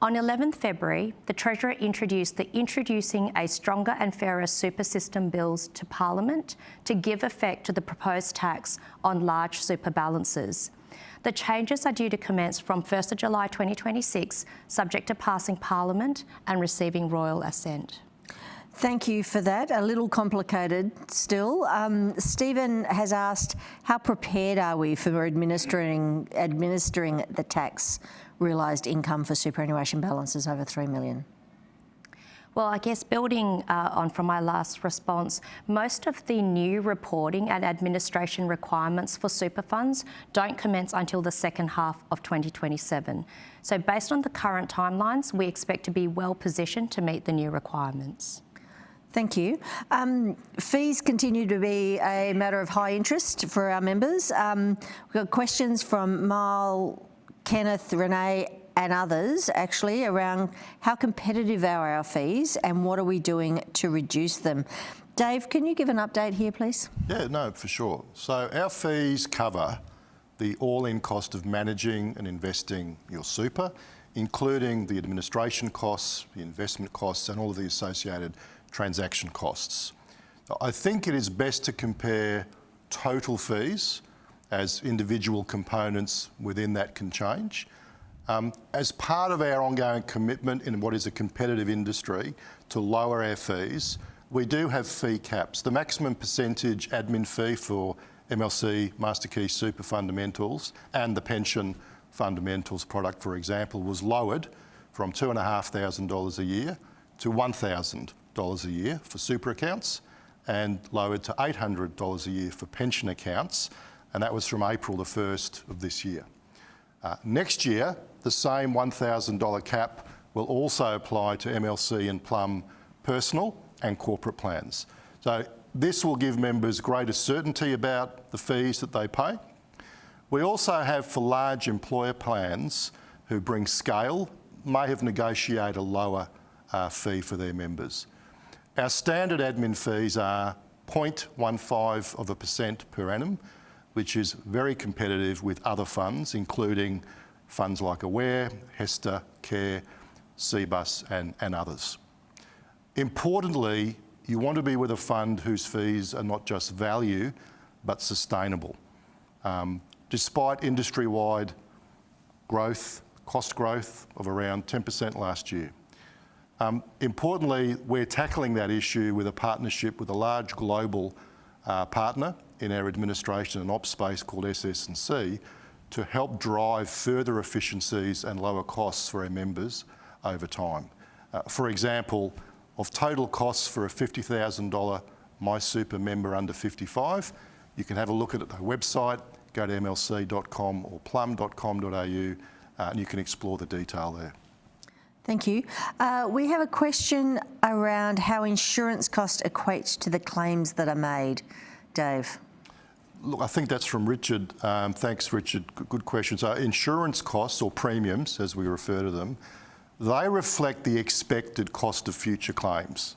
On 11th February, the Treasurer introduced the Introducing a Stronger and Fairer Super System bills to Parliament to give effect to the proposed tax on large super balances. The changes are due to commence from 1st of July 2026, subject to passing Parliament and receiving royal assent. Thank you for that. A little complicated still. Stephen has asked, how prepared are we for administering the tax realised income for superannuation balances over $3 million? Well, I guess building on from my last response, most of the new reporting and administration requirements for super funds don't commence until the second half of 2027. So based on the current timelines, we expect to be well positioned to meet the new requirements. Thank you. Fees continue to be a matter of high interest for our members. We've got questions from Mal, Kenneth, Renee and others actually around how competitive are our fees and what are we doing to reduce them. Dave, can you give an update here, please? Yeah, no, for sure. So our fees cover the all-in cost of managing and investing your super, including the administration costs, the investment costs and all of the associated transaction costs. I think it is best to compare total fees, as individual components within that can change. As part of our ongoing commitment in what is a competitive industry to lower our fees, we do have fee caps. The maximum percentage admin fee for MLC MasterKey Super Fundamentals and the Pension Fundamentals product, for example, was lowered from $2,500 a year to $1,000 a year for super accounts and lowered to $800 a year for pension accounts, and that was from April the 1st of this year. Next year, the same $1,000 cap will also apply to MLC and Plum personal and corporate plans. So this will give members greater certainty about the fees that they pay. We also have for large employer plans who bring scale, may have negotiated a lower fee for their members. Our standard admin fees are 0.15% per annum, which is very competitive with other funds, including funds like Aware, Hester, Care, CBUS and others. Importantly, you want to be with a fund whose fees are not just value, but sustainable. Despite industry-wide growth, cost growth of around 10% last year. Importantly, we're tackling that issue with a partnership with a large global partner in our administration and ops space called SS&C to help drive further efficiencies and lower costs for our members over time. For example, of total costs for a $50,000 MySuper member under 55, you can have a look at the website, go to mlc.com or plum.com.au and you can explore the detail there. Thank you. We have a question around how insurance costs equate to the claims that are made. Dave. Look, I think that's from Richard. Thanks, Richard. Good question. So insurance costs, or premiums, as we refer to them, they reflect the expected cost of future claims.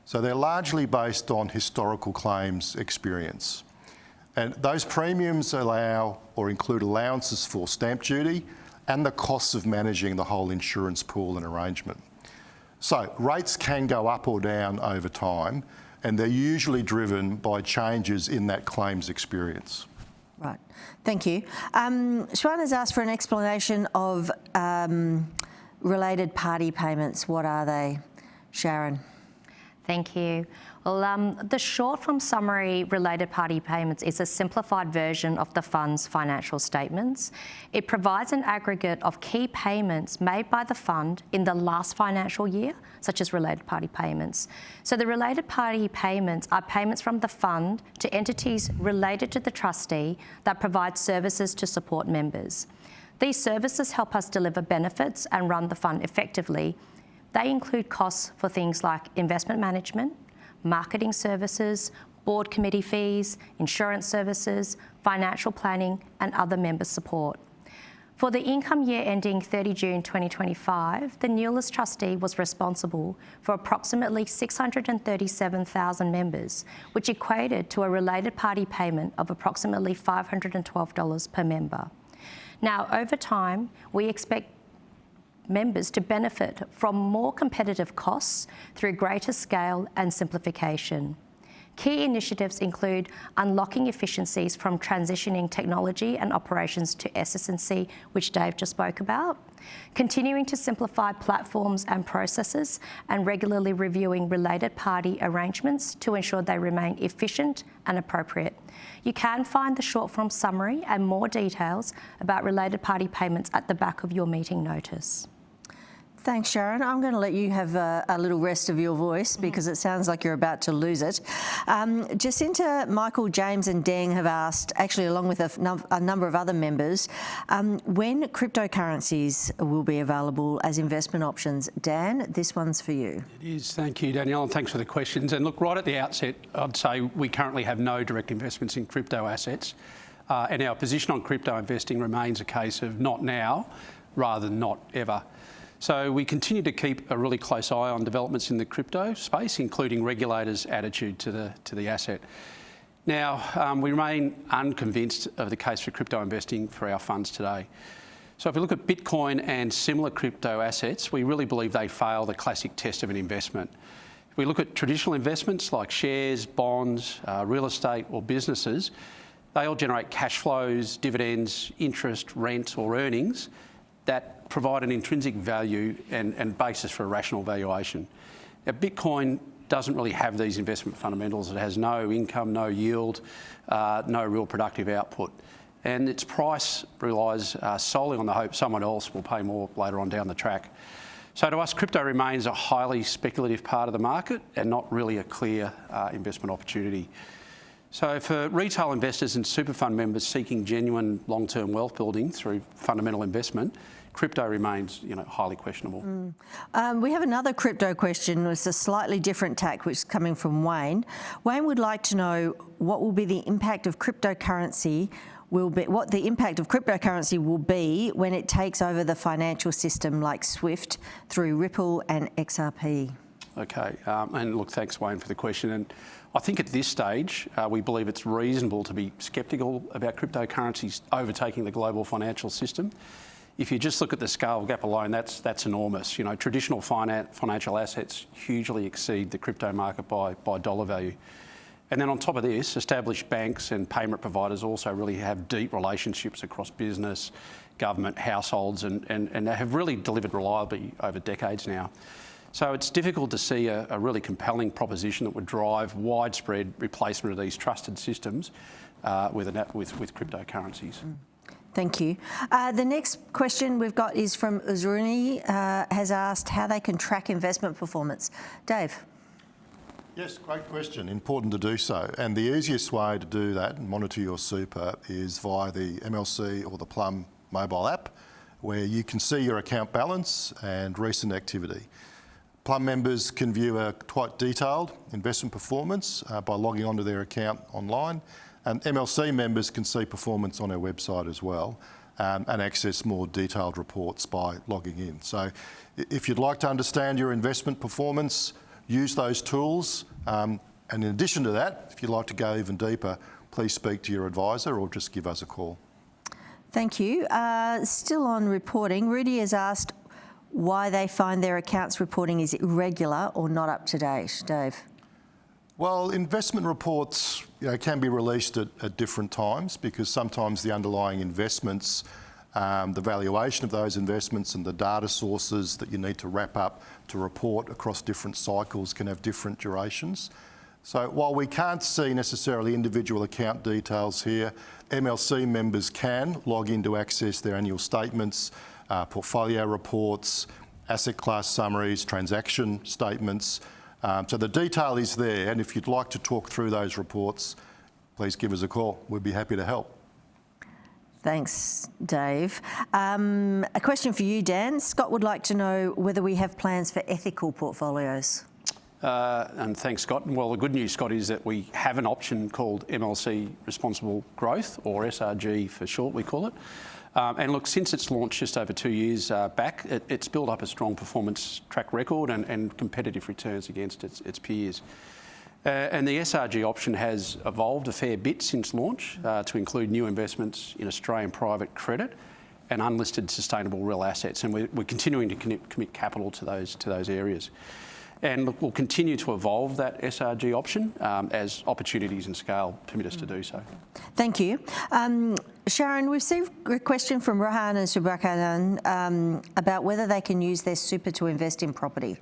So they're largely based on historical claims experience. And those premiums allow or include allowances for stamp duty and the costs of managing the whole insurance pool and arrangement. So rates can go up or down over time, and they're usually driven by changes in that claims experience. Right, thank you. Shwan has asked for an explanation of related party payments. What are they? Sharon. Thank you. Well, the short form summary related party payments is a simplified version of the fund's financial statements. It provides an aggregate of key payments made by the fund in the last financial year, such as related party payments. So the related party payments are payments from the fund to entities related to the trustee that provide services to support members. These services help us deliver benefits and run the fund effectively. They include costs for things like investment management, marketing services, board committee fees, insurance services, financial planning and other member support. For the income year ending 30 June 2025, the NULIS trustee was responsible for approximately 637,000 members, which equated to a related party payment of approximately $512 per member. Now, over time, we expect members to benefit from more competitive costs through greater scale and simplification. Key initiatives include unlocking efficiencies from transitioning technology and operations to SS&C, which Dave just spoke about, continuing to simplify platforms and processes, and regularly reviewing related party arrangements to ensure they remain efficient and appropriate. You can find the short form summary and more details about related party payments at the back of your meeting notice. Thanks, Sharon. I'm going to let you have a little rest of your voice because it sounds like you're about to lose it. Jacinta, Michael, James and Deng have asked, actually along with a number of other members, when cryptocurrencies will be available as investment options. Dan, this one's for you. It is. Thank you, Danielle, and thanks for the questions. And look, right at the outset, I'd say we currently have no direct investments in crypto assets, and our position on crypto investing remains a case of not now, rather than not ever. So we continue to keep a really close eye on developments in the crypto space, including regulators' attitude to the asset. Now, we remain unconvinced of the case for crypto investing for our funds today. So if we look at Bitcoin and similar crypto assets, we really believe they fail the classic test of an investment. If we look at traditional investments like shares, bonds, real estate or businesses, they all generate cash flows, dividends, interest, rent or earnings that provide an intrinsic value and basis for a rational valuation. Now, Bitcoin doesn't really have these investment fundamentals. It has no income, no yield, no real productive output. And its price relies solely on the hope someone else will pay more later on down the track. So to us, crypto remains a highly speculative part of the market and not really a clear investment opportunity. So for retail investors and super fund members seeking genuine long-term wealth building through fundamental investment, crypto remains, highly questionable. We have another crypto question with a slightly different tack, which is coming from Wayne. Wayne would like to know what will be the impact of cryptocurrency what the impact of cryptocurrency will be when it takes over the financial system like SWIFT through Ripple and XRP. Okay, and look, thanks Wayne for the question. And I think at this stage, we believe it's reasonable to be sceptical about cryptocurrencies overtaking the global financial system. If you just look at the scale gap alone, that's enormous. Traditional financial assets hugely exceed the crypto market by dollar value. And then on top of this, established banks and payment providers also really have deep relationships across business, government, households, and they have really delivered reliably over decades now. So it's difficult to see a really compelling proposition that would drive widespread replacement of these trusted systems with cryptocurrencies. Thank you. The next question we've got is from Uzruni, has asked how they can track investment performance. Dave. Yes, great question. Important to do so. And the easiest way to do that and monitor your super is via the MLC or the Plum mobile app, where you can see your account balance and recent activity. Plum members can view a quite detailed investment performance by logging onto their account online, and MLC members can see performance on our website as well and access more detailed reports by logging in. So if you'd like to understand your investment performance, use those tools. And in addition to that, if you'd like to go even deeper, please speak to your advisor or just give us a call. Thank you. Still on reporting, Rudy has asked why they find their accounts reporting is irregular or not up to date. Dave. Well, investment reports can be released at different times because sometimes the underlying investments, the valuation of those investments and the data sources that you need to wrap up to report across different cycles can have different durations. So while we can't see necessarily individual account details here, MLC members can log in to access their annual statements, portfolio reports, asset class summaries, transaction statements. So the detail is there, and if you'd like to talk through those reports, please give us a call. We'd be happy to help. Thanks, Dave. A question for you, Dan. Scott would like to know whether we have plans for ethical portfolios. And thanks, Scott. Well, the good news, Scott, is that we have an option called MLC Responsible Growth, or SRG for short, we call it. And look, since its launch just over 2 years back, it's built up a strong performance track record and competitive returns against its peers. And the SRG option has evolved a fair bit since launch to include new investments in Australian private credit and unlisted sustainable real assets. And we're continuing to commit capital to those areas. And look, we'll continue to evolve that SRG option as opportunities and scale permit us to do so. Thank you. Sharon, we've received a question from Rohan and Subrakanan about whether they can use their super to invest in property.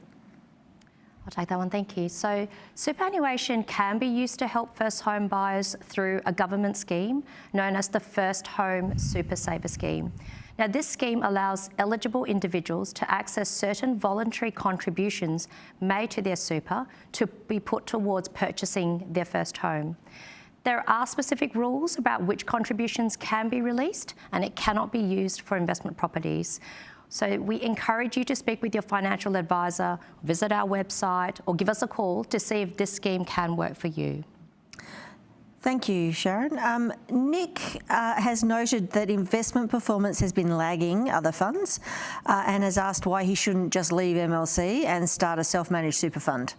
I'll take that one, thank you. So superannuation can be used to help first home buyers through a government scheme known as the First Home Super Saver Scheme. Now, this scheme allows eligible individuals to access certain voluntary contributions made to their super to be put towards purchasing their first home. There are specific rules about which contributions can be released, and it cannot be used for investment properties. So we encourage you to speak with your financial advisor, visit our website, or give us a call to see if this scheme can work for you. Thank you, Sharon. Nick has noted that investment performance has been lagging other funds and has asked why he shouldn't just leave MLC and start a self-managed super fund.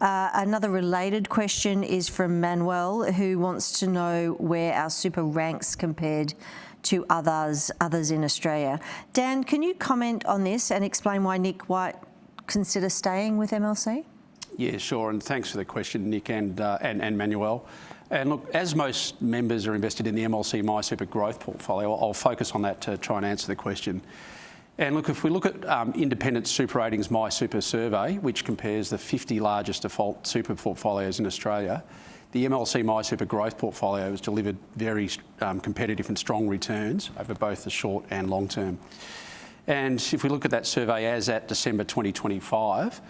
Another related question is from Manuel, who wants to know where our super ranks compared to others in Australia. Dan, can you comment on this and explain why Nick might consider staying with MLC? Yeah, sure, and thanks for the question, Nick and Manuel. And look, as most members are invested in the MLC My Super Growth portfolio, I'll focus on that to try and answer the question. And look, if we look at independent Super Ratings My Super survey, which compares the 50 largest default super portfolios in Australia, the MLC My Super Growth portfolio has delivered very competitive and strong returns over both the short and long term. And if we look at that survey as at December 2025,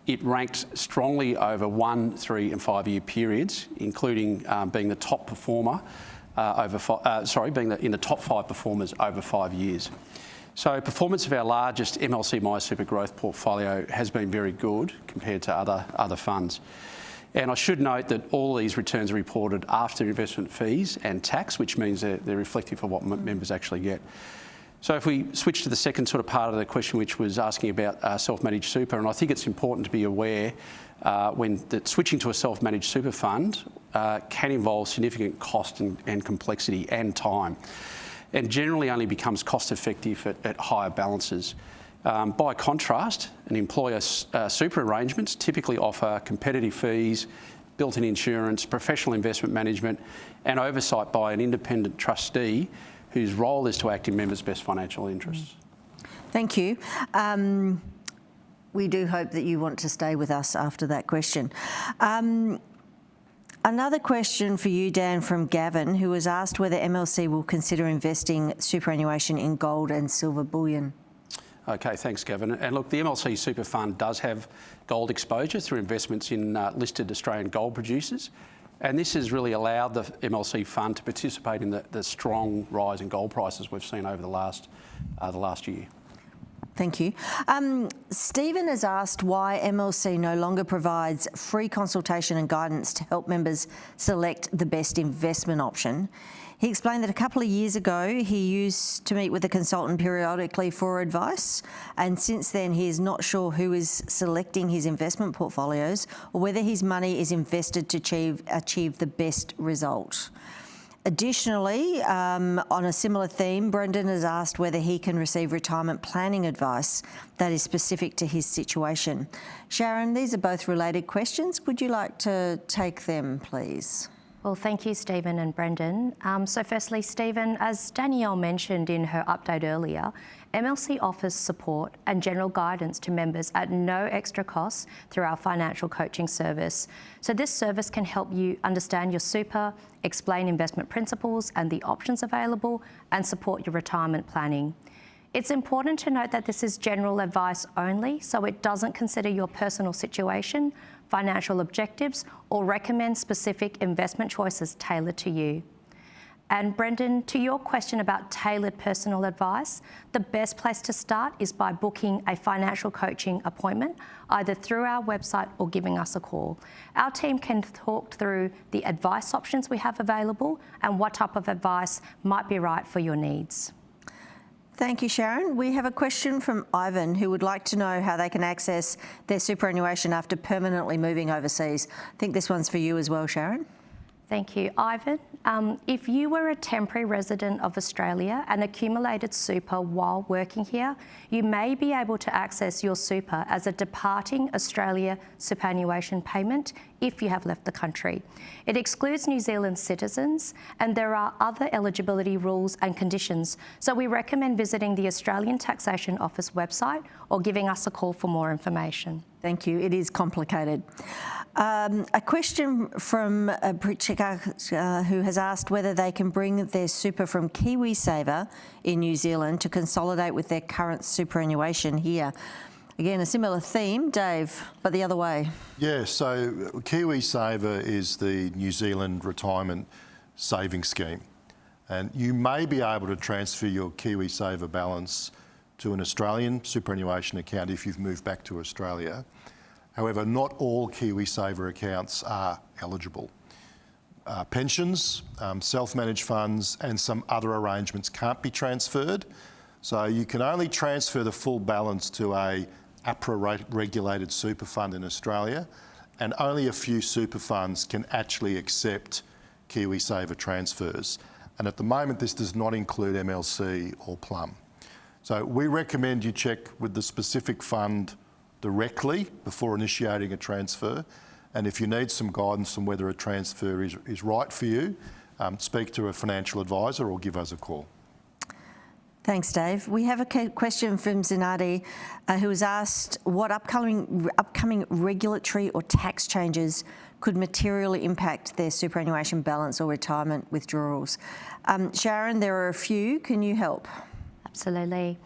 it ranked strongly over 1, 3 and 5 year periods, including being the top performer being in the top 5 performers over 5 years. So performance of our largest MLC My Super Growth portfolio has been very good compared to other funds. And I should note that all these returns are reported after investment fees and tax, which means they're reflective of what members actually get. So if we switch to the second sort of part of the question, which was asking about self-managed super, and I think it's important to be aware that switching to a self-managed super fund can involve significant cost and complexity and time, and generally only becomes cost-effective at higher balances. By contrast, an employer super arrangements typically offer competitive fees, built-in insurance, professional investment management, and oversight by an independent trustee whose role is to act in members' best financial interests. Thank you. We do hope that you want to stay with us after that question. Another question for you, Dan, from Gavin, who has asked whether MLC will consider investing superannuation in gold and silver bullion. Okay, thanks, Gavin. And look, the MLC Super Fund does have gold exposure through investments in listed Australian gold producers. And this has really allowed the MLC fund to participate in the strong rise in gold prices we've seen over the last year. Thank you. Stephen has asked why MLC no longer provides free consultation and guidance to help members select the best investment option. He explained that a couple of years ago he used to meet with a consultant periodically for advice, and since then he is not sure who is selecting his investment portfolios or whether his money is invested to achieve the best result. Additionally, on a similar theme, Brendan has asked whether he can receive retirement planning advice that is specific to his situation. Sharon, these are both related questions. Would you like to take them, please? Well, thank you, Stephen and Brendan. So firstly, Stephen, as Danielle mentioned in her update earlier, MLC offers support and general guidance to members at no extra cost through our financial coaching service. So this service can help you understand your super, explain investment principles and the options available, and support your retirement planning. It's important to note that this is general advice only, so it doesn't consider your personal situation, financial objectives, or recommend specific investment choices tailored to you. And Brendan, to your question about tailored personal advice, the best place to start is by booking a financial coaching appointment, either through our website or giving us a call. Our team can talk through the advice options we have available and what type of advice might be right for your needs. Thank you, Sharon. We have a question from Ivan, who would like to know how they can access their superannuation after permanently moving overseas. I think this one's for you as well, Sharon. Thank you, Ivan. If you were a temporary resident of Australia and accumulated super while working here, you may be able to access your super as a departing Australia superannuation payment if you have left the country. It excludes New Zealand citizens, and there are other eligibility rules and conditions, so we recommend visiting the Australian Taxation Office website or giving us a call for more information. Thank you. It is complicated. A question from Pritchika, who has asked whether they can bring their super from KiwiSaver in New Zealand to consolidate with their current superannuation here. Again, a similar theme, Dave, but the other way. Yeah, so KiwiSaver is the New Zealand retirement savings scheme. And you may be able to transfer your KiwiSaver balance to an Australian superannuation account if you've moved back to Australia. However, not all KiwiSaver accounts are eligible. Pensions, self-managed funds and some other arrangements can't be transferred. So you can only transfer the full balance to a APRA-regulated super fund in Australia, and only a few super funds can actually accept KiwiSaver transfers. And at the moment, this does not include MLC or Plum. So we recommend you check with the specific fund directly before initiating a transfer. And if you need some guidance on whether a transfer is right for you, speak to a financial advisor or give us a call. Thanks, Dave. We have a question from Zinadi, who has asked what upcoming regulatory or tax changes could materially impact their superannuation balance or retirement withdrawals. Sharon, there are a few. Can you help? Absolutely.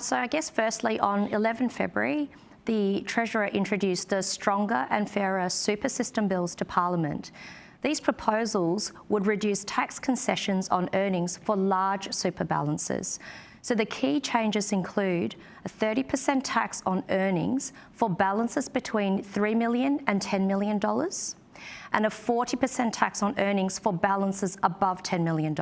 So I guess firstly, on 11 February, the Treasurer introduced the Stronger and Fairer Super System bills to Parliament. These proposals would reduce tax concessions on earnings for large super balances. So the key changes include a 30% tax on earnings for balances between $3 million and $10 million, and a 40% tax on earnings for balances above $10 million.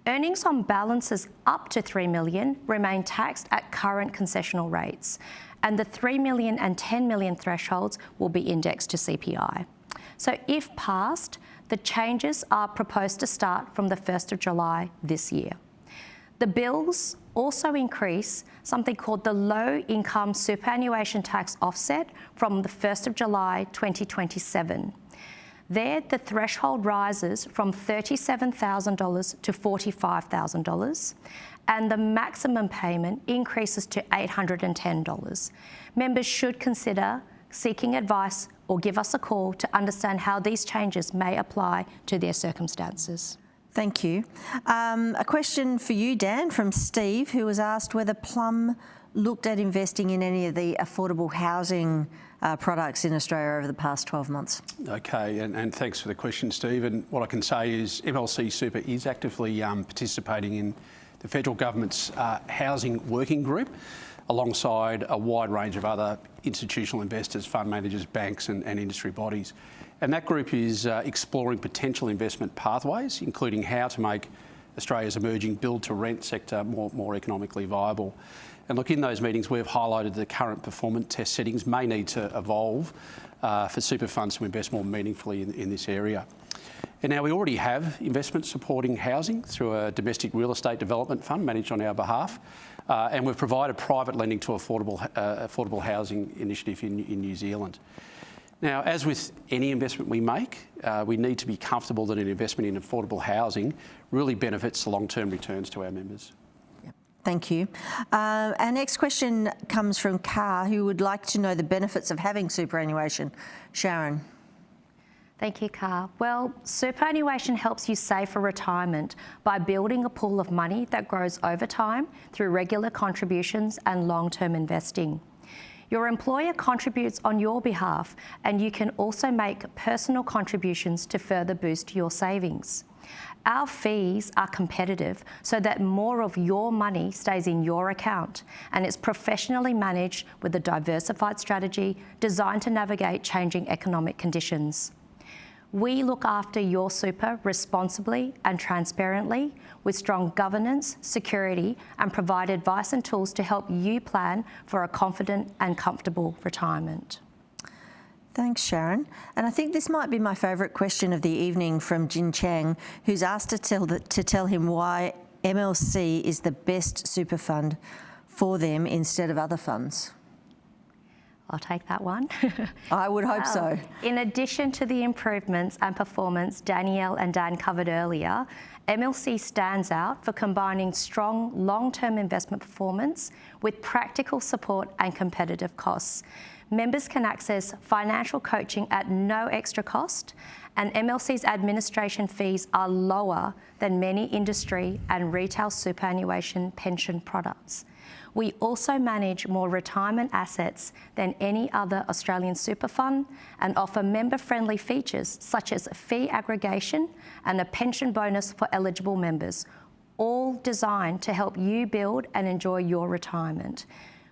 Earnings on balances up to $3 million remain taxed at current concessional rates, and the $3 million and $10 million thresholds will be indexed to CPI. So if passed, the changes are proposed to start from the 1st of July this year. The bills also increase something called the Low Income Superannuation Tax Offset from the 1st of July 2027. There, the threshold rises from $37,000 to $45,000, and the maximum payment increases to $810. Members should consider seeking advice or give us a call to understand how these changes may apply to their circumstances. Thank you. A question for you, Dan, from Steve, who was asked whether Plum looked at investing in any of the affordable housing products in Australia over the past 12 months. Okay, and thanks for the question, Steve. And what I can say is MLC Super is actively participating in the federal government's housing working group, alongside a wide range of other institutional investors, fund managers, banks and industry bodies. And that group is exploring potential investment pathways, including how to make Australia's emerging build-to-rent sector more economically viable. And look, in those meetings, we've highlighted the current performance test settings may need to evolve for super funds to invest more meaningfully in this area. And now we already have investments supporting housing through a domestic real estate development fund managed on our behalf. And we've provided private lending to affordable housing initiative in New Zealand. Now, as with any investment we make, we need to be comfortable that an investment in affordable housing really benefits the long-term returns to our members. Thank you. Our next question comes from Carr, who would like to know the benefits of having superannuation. Sharon. Thank you, Carr. Well, superannuation helps you save for retirement by building a pool of money that grows over time through regular contributions and long-term investing. Your employer contributes on your behalf, and you can also make personal contributions to further boost your savings. Our fees are competitive so that more of your money stays in your account, and it's professionally managed with a diversified strategy designed to navigate changing economic conditions. We look after your super responsibly and transparently with strong governance, security, and provide advice and tools to help you plan for a confident and comfortable retirement. Thanks, Sharon. And I think this might be my favourite question of the evening from Jin Chang, who's asked to tell him why MLC is the best super fund for them instead of other funds. I'll take that one. I would hope so. In addition to the improvements and performance Danielle and Dan covered earlier, MLC stands out for combining strong long-term investment performance with practical support and competitive costs. Members can access financial coaching at no extra cost, and MLC's administration fees are lower than many industry and retail superannuation pension products. We also manage more retirement assets than any other Australian super fund and offer member-friendly features such as fee aggregation and a pension bonus for eligible members, all designed to help you build and enjoy your retirement.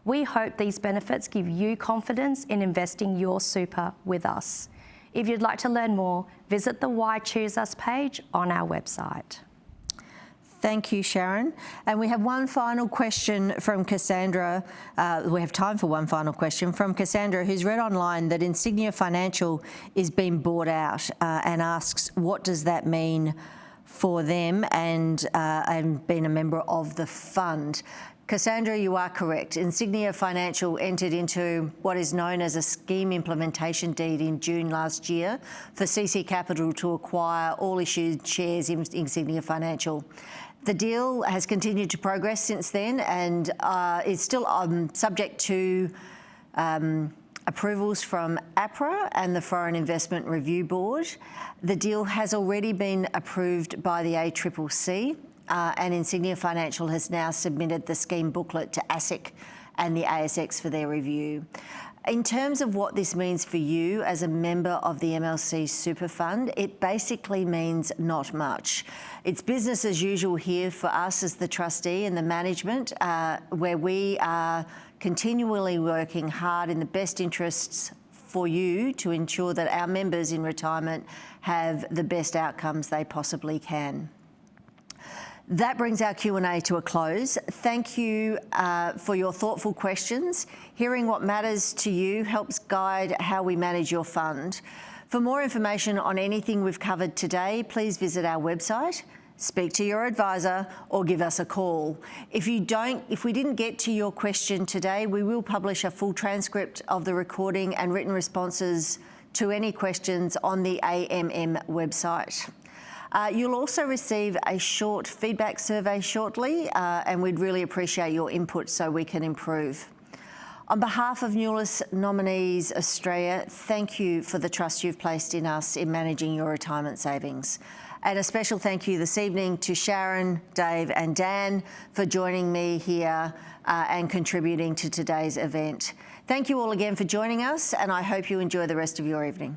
We hope these benefits give you confidence in investing your super with us. If you'd like to learn more, visit the Why Choose Us page on our website. Thank you, Sharon. And we have one final question from Cassandra. We have time for one final question from Cassandra, who's read online that Insignia Financial is being bought out and asks, what does that mean for them and being a member of the fund? Cassandra, you are correct. Insignia Financial entered into what is known as a scheme implementation deed in June last year for CC Capital to acquire all issued shares in Insignia Financial. The deal has continued to progress since then and is still subject to approvals from APRA and the Foreign Investment Review Board. The deal has already been approved by the ACCC. And Insignia Financial has now submitted the scheme booklet to ASIC and the ASX for their review. In terms of what this means for you as a member of the MLC Super Fund, it basically means not much. It's business as usual here for us as the trustee and the management, where we are continually working hard in the best interests for you to ensure that our members in retirement have the best outcomes they possibly can. That brings our Q&A to a close. Thank you for your thoughtful questions. Hearing what matters to you helps guide how we manage your fund. For more information on anything we've covered today, please visit our website, speak to your advisor, or give us a call. If we didn't get to your question today, we will publish a full transcript of the recording and written responses to any questions on the AMM website. You'll also receive a short feedback survey shortly, and we'd really appreciate your input so we can improve. On behalf of NULIS Nominees Australia, thank you for the trust you've placed in us in managing your retirement savings. And a special thank you this evening to Sharon, Dave and Dan for joining me here and contributing to today's event. Thank you all again for joining us, and I hope you enjoy the rest of your evening.